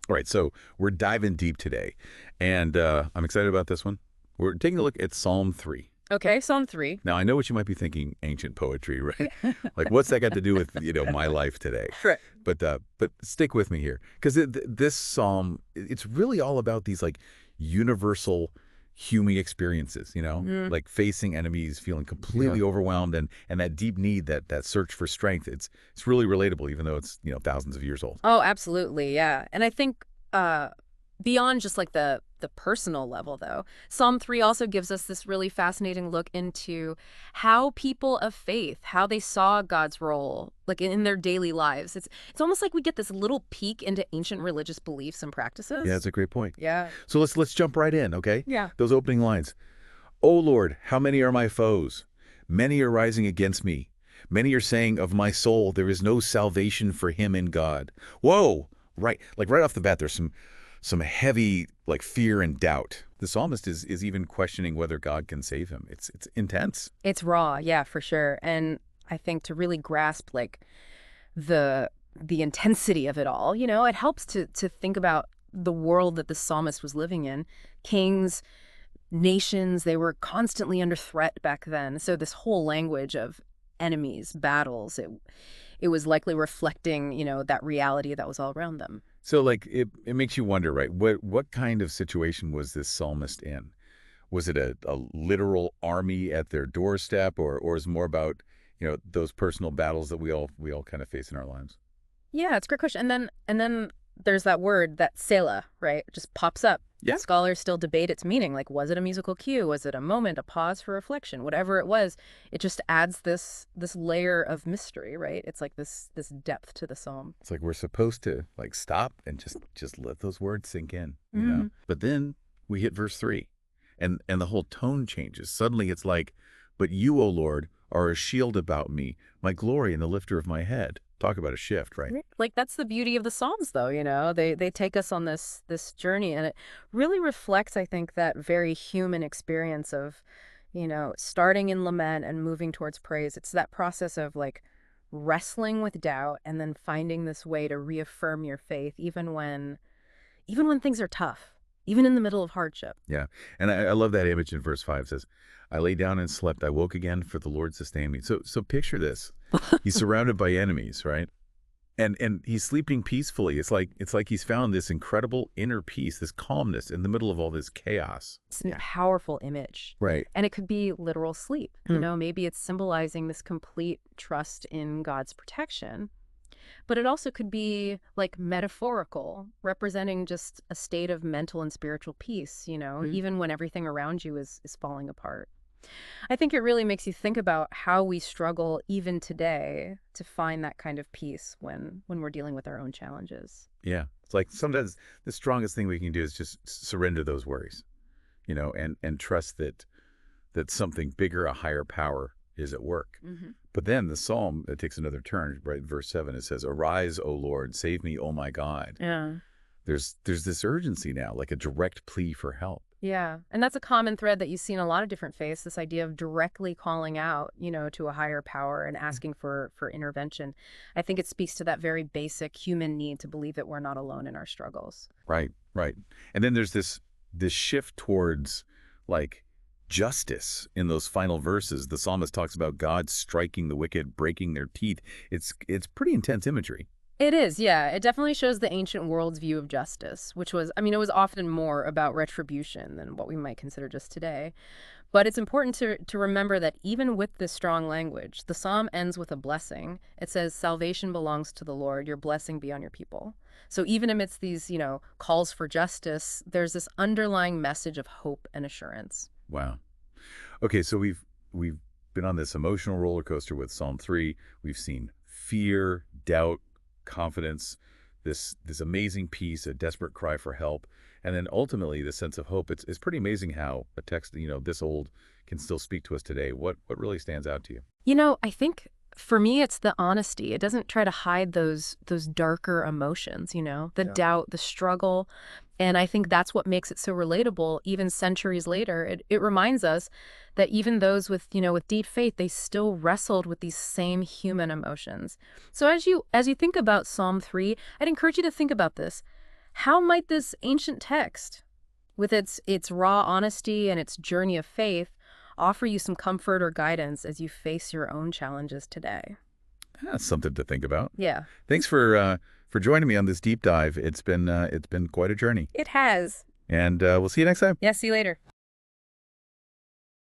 All right, so we're diving deep today, and I'm excited about this one. We're taking a look at Psalm 3. Okay, Psalm 3. Now, I know what you might be thinking, ancient poetry, right? Like, what's that got to do with, my life today? Right. But stick with me here, because this psalm, it's really all about these, like, universal human experiences, Mm. like facing enemies, feeling completely overwhelmed, and that deep need, that search for strength. It's really relatable, even though it's, thousands of years old. Oh, absolutely, yeah. And I think beyond just like the personal level, though, Psalm 3 also gives us this really fascinating look into how people of faith, how they saw God's role, like in their daily lives. It's almost like we get this little peek into ancient religious beliefs and Yeah, practices. that's a great point. Yeah. So let's jump right in, okay? Yeah. Those opening lines. O Lord, how many are my foes? Many are rising against me. Many are saying of my soul, there is no salvation for him in God. Whoa! Right, like right off the bat, there's some heavy like fear and doubt. The psalmist is even questioning whether God can save him. It's intense. It's raw, yeah, for sure. And I think to really grasp like the the intensity of it all, it helps to think about the world that the psalmist was living in. Kings, nations, they were constantly under threat back then. So this whole language of enemies, battles, it was likely reflecting, that reality that was all around them. So like it makes you wonder, right? What kind of situation was this psalmist in? Was it a literal army at their doorstep, or is it more about, those personal battles that we all kind of face in our lives? Yeah, it's a great question. And then there's that word, that Selah, right? It just pops up. Yeah. Scholars still debate its meaning. Like, was it a musical cue? Was it a moment, a pause for reflection? Whatever it was, it just adds this layer of mystery, right? It's like this depth to the psalm. It's like we're supposed to like stop and just let those words sink in. Hmm. But then we hit verse 3, and the whole tone changes. Suddenly it's like, "But you, O Lord, are a shield about me, my glory and the lifter of my head." Talk about a shift, right? Right. Like that's the beauty of the Psalms, though. They take us on this journey, and it really reflects, I think, that very human experience of, starting in lament and moving towards praise. It's that process of like wrestling with doubt and then finding this way to reaffirm your faith, even when things are tough, even in the middle of hardship. Yeah. And I love that image in verse 5. It says, "I lay down and slept. I woke again, for the Lord sustained me." So picture this. He's surrounded by enemies, right? And he's sleeping peacefully. It's like he's found this incredible inner peace, this calmness in the middle of all this chaos. It's a Yeah. powerful image. Right. And it could be literal sleep. Maybe it's symbolizing this complete trust in God's protection. But it also could be like metaphorical, representing just a state of mental and spiritual peace, even when everything around you is falling apart. I think it really makes you think about how we struggle even today to find that kind of peace when we're dealing with our own challenges. Yeah. It's like sometimes the strongest thing we can do is just surrender those worries, and trust that something bigger, a higher power is at work. Hmm. But then the psalm, it takes another turn, right? Verse 7, it says, "Arise, O Lord, save me, O my God." Yeah. There's this urgency now, like a direct plea for help. Yeah. And that's a common thread that you see in a lot of different faiths, this idea of directly calling out, to a higher power and asking for intervention. I think it speaks to that very basic human need to believe that we're not alone in our struggles. Right, right. And then there's this shift towards like justice in those final verses. The psalmist talks about God striking the wicked, breaking their teeth. It's pretty intense imagery. It is, yeah. It definitely shows the ancient world's view of justice, which was, it was often more about retribution than what we might consider just today. But it's important to remember that even with this strong language, the psalm ends with a blessing. It says, "Salvation belongs to the Lord, your blessing be on your people." So even amidst these, calls for justice, there's this underlying message of hope and assurance. Wow. Okay, so we've been on this emotional roller coaster with Psalm 3. We've seen fear, doubt, confidence, this amazing peace, a desperate cry for help, and then ultimately the sense of hope. It's pretty amazing how a text, this old can still speak to us today. What really stands out to you? I think for me it's the honesty. It doesn't try to hide those darker emotions, the Yeah. doubt, the struggle. And I think that's what makes it so relatable even centuries later. It reminds us that even those with deep faith, they still wrestled with these same human emotions. So as you think about Psalm 3, I'd encourage you to think about this. How might this ancient text, with its raw honesty and its journey of faith, offer you some comfort or guidance as you face your own challenges today? That's something to think about. Yeah. Thanks for joining me on this deep dive. It's been quite a journey. It has. And we'll see you next time. Yeah, see you later.